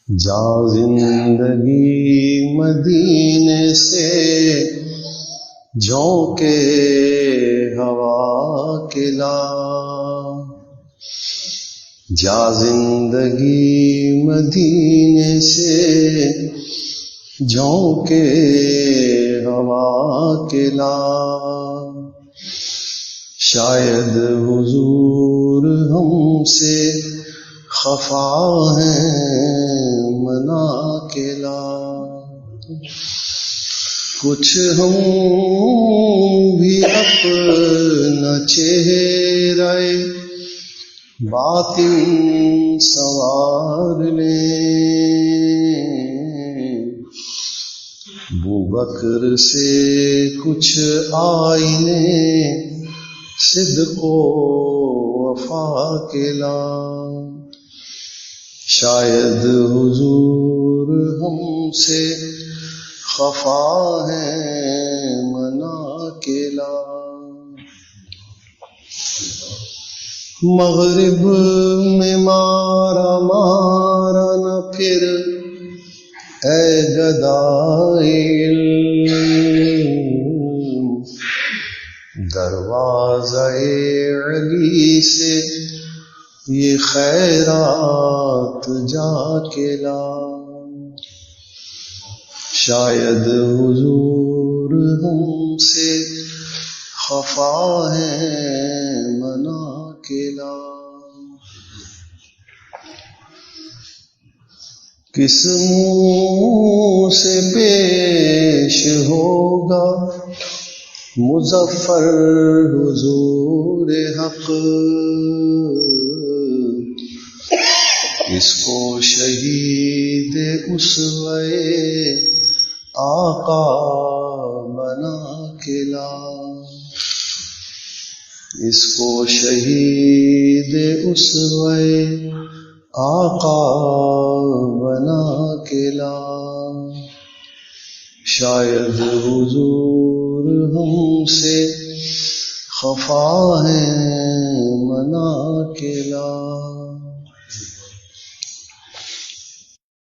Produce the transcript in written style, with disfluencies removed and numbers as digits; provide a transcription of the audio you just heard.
جا زندگی مدینے سے جھونکے ہوا کے لا، جا زندگی مدینے سے جھونکے ہوا کے لا، شاید حضور ہم سے خفا ہیں منا کے لا، کچھ ہم بھی اپنا چہرہ باطن سنوار لیں، ابوبکر سے کچھ آئینے صدق و وفا کے لا، شاید حضور ہم سے خفا ہیں منا کے لا، مغرب میں مارا مارا نہ پھر اے گدائے علم، دروازہ علی سے یہ خیرات جا کے لا، شاید حضور ہم سے خفا ہیں منا کے لا، کس منہ سے پیش ہوگا مظفر حضور حق، اس کو شہید اسوہ آقا بنا کے لا، اس کو شہید اسوہ آقا بنا کے لا، شاید حضور ہم سے خفا ہیں منا کے لا۔